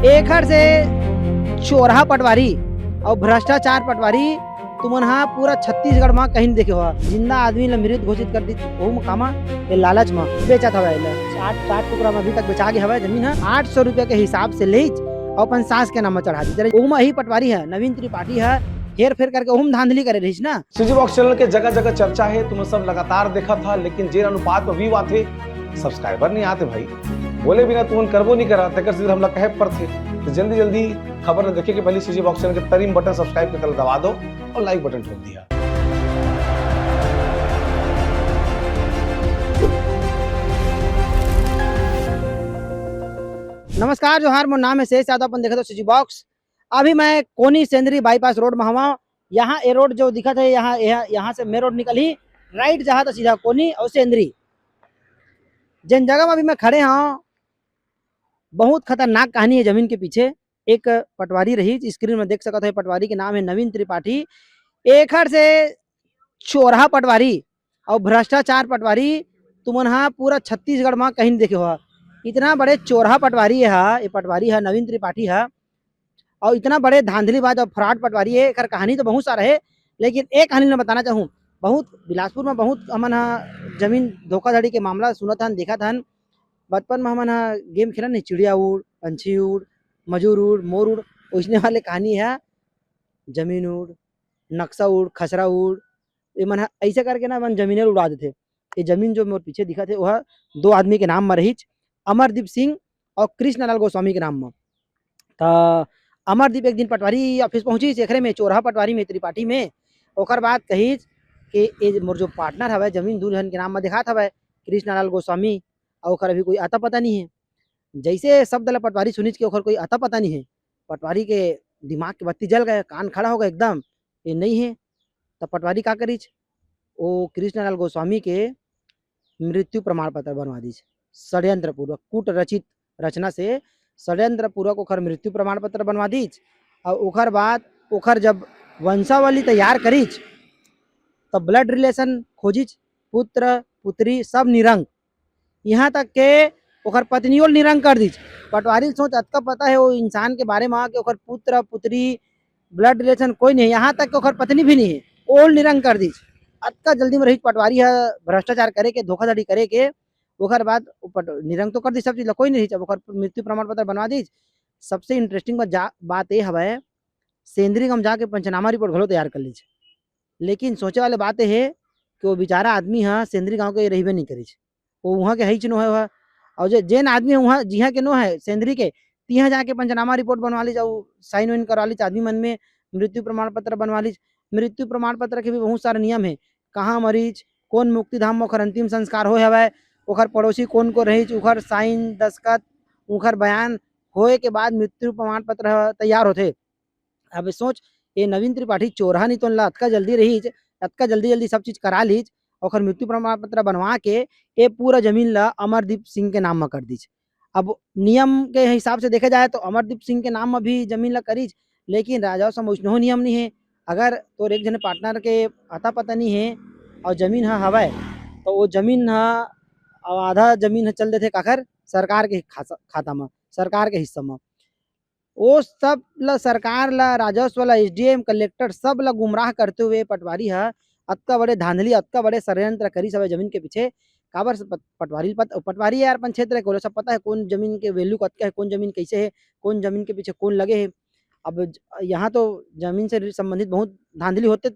एखर से चोरहा पटवारी और भ्रष्टाचार पटवारी तुमन हाँ पूरा छत्तीसगढ़ में कहीं नहीं देखे हुआ। जिंदा आदमी ला मृत घोषित कर दी ओहू कामा ये लालच में बेचत हवा। 60 टुकड़ा में अभी तक बेचा के हवा। जमीन है 800 रुपया के हिसाब से ले और अपन सास के नाम में चढ़ा दी। ओहू ही पटवारी है नवीन त्रिपाठी है हेर फेर करके ओहू धांधली करे रही ना। सीजी बॉक्स चैनल के जगह जगह चर्चा है, तुम सब लगातार देखा था, लेकिन जे अनुपात में व्यू आते सब्सक्राइबर नहीं आते भाई। बोले बिना तुम करबो नहीं करा तक सीधे हमला कहे पर थे। तो जल्दी जल्दी खबर देखे कि पहले सीजी बॉक्स चैनल के तरीम बटन सब्सक्राइब के कल दबा दो और लाइक बटन ठोक दिया। नमस्कार जोहार, मोर नाम है शेष यादव। अपन देखे तो सीजी बॉक्स। अभी मैं कोनी सेंद्री बाईपास रोड में हवा। यहाँ ये रोड जो दिखा था यहाँ से मेन रोड निकल ही राइट जहाँ तो सीधा कोनी और सेंद्री। जिन जगह में अभी मैं खड़े हाँ बहुत खतरनाक कहानी है जमीन के पीछे। एक पटवारी रही, स्क्रीन में देख सकते हैं, पटवारी के नाम है नवीन त्रिपाठी। एखर से चोरहा पटवारी और भ्रष्टाचार पटवारी तुमन हाँ पूरा छत्तीसगढ़ में कहीं नहीं देखे हुआ। इतना बड़े चोरहा पटवारी है ये पटवारी है नवीन त्रिपाठी है और इतना बड़े धांधलीबाज और फ्रॉड पटवारी है। एकर कहानी तो बहुत सारा है, लेकिन एक कहानी मैं बताना चाहूँ। बहुत बिलासपुर में बहुत हमन जमीन धोखाधड़ी के मामला सुनत हन देखा था। बचपन में हमन गेम खेला नहीं, चिड़िया उड़, पंछी उड़, मजूर उड़, मोर उड़, उसने वाले कहानी है जमीन उड़, नक्शा उड़, खसरा उड़। ये मन ऐसे करके ना मन जमीन उड़ा देते। ये जमीन जो मेरे पीछे दिखा थे वह 2 आदमी के नाम में रही, अमरदीप सिंह और कृष्णलाल गोस्वामी के नाम में। तो अमरदीप एक दिन पटवारी ऑफिस पहुंची एकरे में चोरहा पटवारी में त्रिपाठी में। ओकर बाद कही कि ये मोर जो पार्टनर हवे जमीन 2 जन के नाम में दिखात हवे कृष्णलाल गोस्वामी और ओकर अभी कोई अता पता नहीं है। जैसे शब्द ला पटवारी सुनिच के ओकर कोई अता पता नहीं है, पटवारी के दिमाग के बत्ती जल गए, कान खड़ा हो गए एकदम, ये नहीं है। तब पटवारी का करीच वो कृष्णलाल गोस्वामी के मृत्यु प्रमाण पत्र बनवा दी। षड्यंत्र पूर्वक कूट रचित रचना से षड्यंत्र पूर्वक ओकर मृत्यु प्रमाण पत्र बनवा दी। और ओकर बाद ओकर जब वंशावली तैयार करीच तब ब्लड रिलेशन खोजिच, पुत्र पुत्री सब निरंग, यहाँ तक के ओकर पत्नियों निरंग कर दी। पटवारी सोच अतका पता है वो इंसान के बारे में कि ओकर पुत्र पुत्री ब्लड रिलेशन कोई नहीं है, यहाँ तक कि ओकर पत्नी भी नहीं है, ओल निरंग कर दी। अतका जल्दी में रही पटवारी है भ्रष्टाचार करे के, धोखाधड़ी करे के। ओकर बाद निरंग तो कर दी सब चीज, कोई नहीं रही। ओकर मृत्यु प्रमाण पत्र बनवा दी। सबसे इंटरेस्टिंग बात ये हवे सेंद्री गम जाके पंचनामा रिपोर्ट घलो तैयार कर ली। लेकिन सोचे वाले बात है कि वो बेचारा आदमी हाँ सेंद्री गाँव के रहबे नहीं करी, वो वहाँ के ही नो है। और जो जेन आदमी वहाँ जिहा के नो है सेंद्री के तिहा जाके पंचनामा रिपोर्ट बनवा ली, जाओ साइन वाइन करवा ली, आदमी मन में मृत्यु प्रमाण पत्र बनवा ली। मृत्यु प्रमाण पत्र के भी बहुत सारे नियम है, कहाँ मरीज कौन मुक्तिधाम में ओकर अंतिम संस्कार हो हवे, ओकर पड़ोसी कौन को रही, ओकर साइन दस्खत ओकर बयान होए के बाद मृत्यु प्रमाण पत्र तैयार होते। अब सोच ये नवीन त्रिपाठी चोरहा नहीं तो अतका जल्दी रही, अतका जल्दी सब चीज करा ली और मृत्यु प्रमाण पत्र बनवा के ये पूरा जमीन ला अमरदीप सिंह के नाम में कर दी। अब नियम के हिसाब से देखा जाए तो अमरदीप सिंह के नाम में भी जमीन ला करी, लेकिन राजा समझनो नियम नहीं है। अगर तो एक जन पार्टनर के अता पता नहीं है और जमीन हवा तो वो जमीन आधा जमीन चल देते काखर सरकार के खाता में, सरकार के हिस्सा में। वो सब ला सरकार ला राजस्व ला एसडीएम कलेक्टर सब ला गुमराह करते हुए पटवारी है अतका बड़े धांधली अतका बड़े षड्यंत्र करी सब जमीन के पीछे। काबर पटवारी यार अपन क्षेत्र को सब पता है कौन जमीन के वैल्यू कतका है, कौन जमीन कैसे है, कौन जमीन के पीछे कौन लगे है। अब यहाँ तो जमीन से संबंधित बहुत धांधली होते।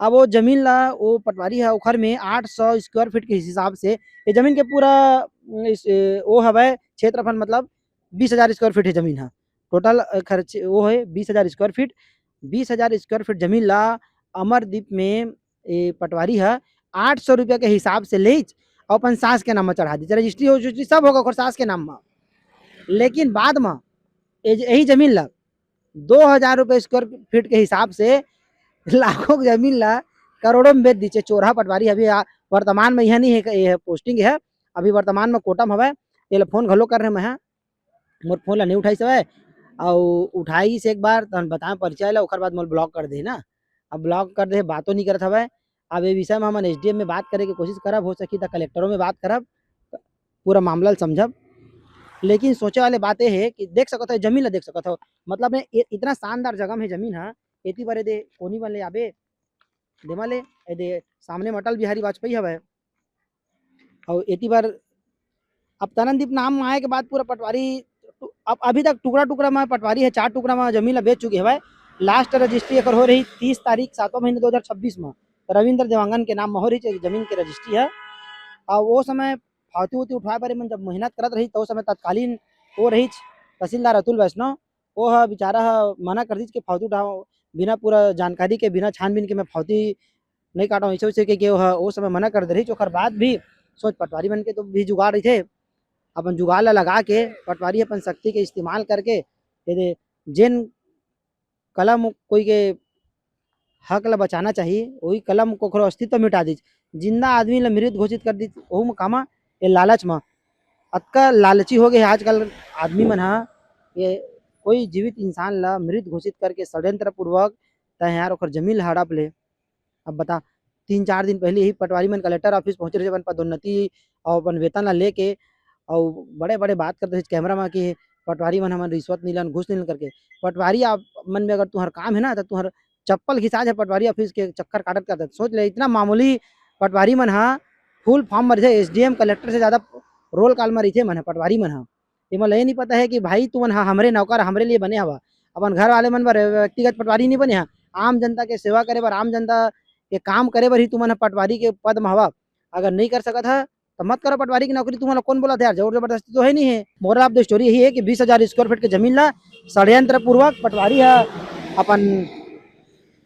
अब वो जमीन ला वो पटवारी है ओखर में 800 स्क्वायर फीट के हिसाब से ये जमीन के पूरा वो हवे क्षेत्रफल मतलब 20,000 स्क्वायर फीट है जमीन है। टोटल खर्च वो है 20,000 स्क्वायर फीट। 20,000 स्क्वायर फीट जमीन ला अमरदीप में पटवारी है 800 रुपया के हिसाब से ले और अपन सास के नाम में चढ़ा दी। रजिस्ट्री हो सब होगा और सास के नाम में। लेकिन बाद में यही जमीन ला 2,000 रुपये स्क्वायर फीट के हिसाब से लाखों की जमीन ला करोड़ों में बेच दीचे चोरहा पटवारी। अभी वर्तमान में यहाँ नहीं है, ये पोस्टिंग है अभी वर्तमान में कोटा में हवे। ये फोन घलो कर रहे मैं, मोर फोन ला नहीं उठाई सब और उठाई से एक बार तहन बताए परिचय ला ओकर बाद मोल ब्लॉक कर दे ना। अब ब्लॉक कर दे बातों नहीं करत हवे। अब ये विषय में हम एसडीएम में बात करे के कोशिश करब, हो सकी तो कलेक्टरों में बात करब, पूरा मामला समझब। लेकिन सोचे वाले बात ये है कि देख सकत हो जमीन ला देख सकत हो, मतलब ने इतना शानदार जगह में जमीन है, एती बारे दे कोनी वाले आबे देवाले ए दे सामने में अटल बिहारी वाजपेयी हवे, और एती बार अब तननदीप नाम में आए के बाद पूरा पटवारी अब अभी तक टुकड़ा टुकड़ा में पटवारी है, 4 टुकड़ा में जमीन ला बेच चुकी है। लास्ट रजिस्ट्री एकर हो रही 30 तारीख 7वां महीने 2026 में रविंद्र देवांगन के नाम में हो रही जमीन की रजिस्ट्री है। और वो समय फालतू उती उठवाए बारे में जब मेहनत करत रही तो समय तत्कालीन वो रही तहसीलदार अतुल वैष्णव, वो ह बेचारा मना कर दी कि फालतू उठाओ, बिना पूरा जानकारी के बिना छानबीन के मैं फालतू नहीं काटा ऐसे वैसे के वो समय मना कर दे रही। ओकर बाद भी सोच पटवारी बन के तो भी जुगाड़ रही थे, अपन जुगाड़ ला लगा के पटवारी अपन शक्ति के इस्तेमाल करके ये जेन कलम कोई के हक ला बचाना चाहिए वही कलम को अस्तित्व मिटा दी, जिंदा आदमी ला मृत घोषित कर दी, ओहू में कामा ये लालच में अतका लालची हो गए आजकल आदमी मन हा, ये कोई जीवित इंसान ला मृत घोषित करके षड्यंत्र पूर्वक तैयार ओकर जमीन ला हड़प ले। अब बता 3-4 दिन पहले ही पटवारी मन कलेक्टर ऑफिस पहुंचे रहे अपन पदोन्नति और अपन वेतन ला लेके, और बड़े बड़े बात करते थे कैमरा में कि पटवारी मन हमन रिश्वत नीलन घूस नीलन करके। पटवारी मन में अगर तुहर काम है ना तो तुहर चप्पल घिसा जाए पटवारी ऑफिस के चक्कर काटत करते, सोच ले इतना मामूली पटवारी मन हा फुल फॉर्म में रहे, एसडीएम कलेक्टर से ज्यादा रोल काल में रही मन पटवारी मन हा। इमन ये नहीं पता है कि भाई तू मन हा हमरे नौकर हमरे लिए बने हवा, अपन घर वाले मन बर व्यक्तिगत पटवारी नहीं बने हा, आम जनता के सेवा करे बर आम जनता के काम करे बर ही तू मन पटवारी के पद में हवा। अगर नहीं कर सकत है तो मत करो पटवारी की नौकरी, तुम्हारा कौन बोला था यार, जोर जबरदस्ती तो है नहीं है। मोरल ऑफ द स्टोरी यही है कि 20,000 स्क्वायर फीट की जमीन ला षड्यंत्र पूर्वक पटवारी है अपन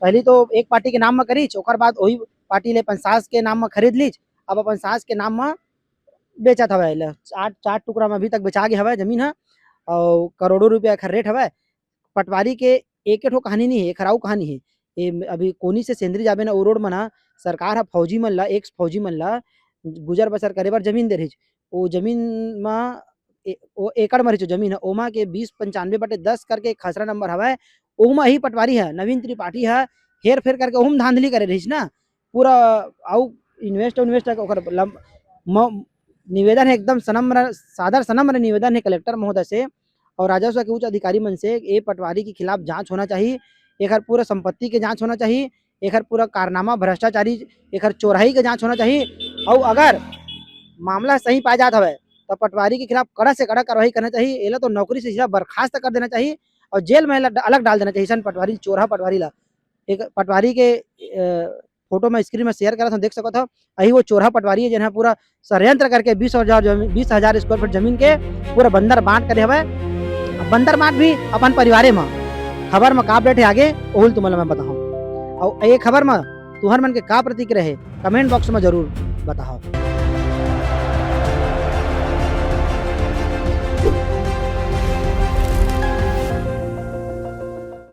पहली तो एक पार्टी के नाम में करी, ओकर बाद वही पार्टी ले अपन सास के नाम में खरीद लीज, अब अपन सास के नाम में बेचत हवे। 4 टुकड़ा में अभी तक बेचा गया हवे जमीन है और करोड़ों रुपया एकर रेट हवे। पटवारी के एक ठो कहानी नहीं है, एक हराऊ कहानी है। ये अभी कोनी से सेंद्री जाबे ना, वो रोड में ना सरकार हा फौजी मन ला, एक्स फौजी मन ला गुजर बसर करे बर जमीन दे रही। वो जमीन में वो एकड़ में रही जमीन है, ओमा के 2095/10 करके खसरा नंबर हवा, ओमा ही पटवारी है नवीन त्रिपाठी है हेर फेर करके ओम धांधली करे रही ना पूरा। आउ इन्वेस्ट निवेदन है एकदम सनम्र सादर सनम्र निवेदन है कलेक्टर महोदय से और राजस्व के उच्च अधिकारी मन से, ये पटवारी के खिलाफ जांच होना चाहिए, एक पूरा संपत्ति के जांच होना चाहिए, एक पूरा कारनामा भ्रष्टाचारी एक चोराही के जांच होना चाहिए। और अगर मामला सही पाया जाता है तो पटवारी के खिलाफ कड़ा से कड़ा कार्रवाई करना चाहिए, एला तो नौकरी से सीधा बर्खास्त कर देना चाहिए और जेल में अलग डाल देना चाहिए। पटवारी चोरा पटवारी ला एक पटवारी के फोटो में स्क्रीन में शेयर करा था, देख सको था अही वो चोरा पटवारी है जिन्हें पूरा षड्यंत्र करके 20,000 स्क्वायर फीट जमीन के पूरा बंदर बांट करे हवे। बंदर बांट भी अपन परिवारे में खबर में का बैठे आगे ओहुल तुम्हारा मैं बताऊँ, और ये खबर में तुहर मन के का प्रतिक्रिया है कमेंट बॉक्स में जरूर बताओ।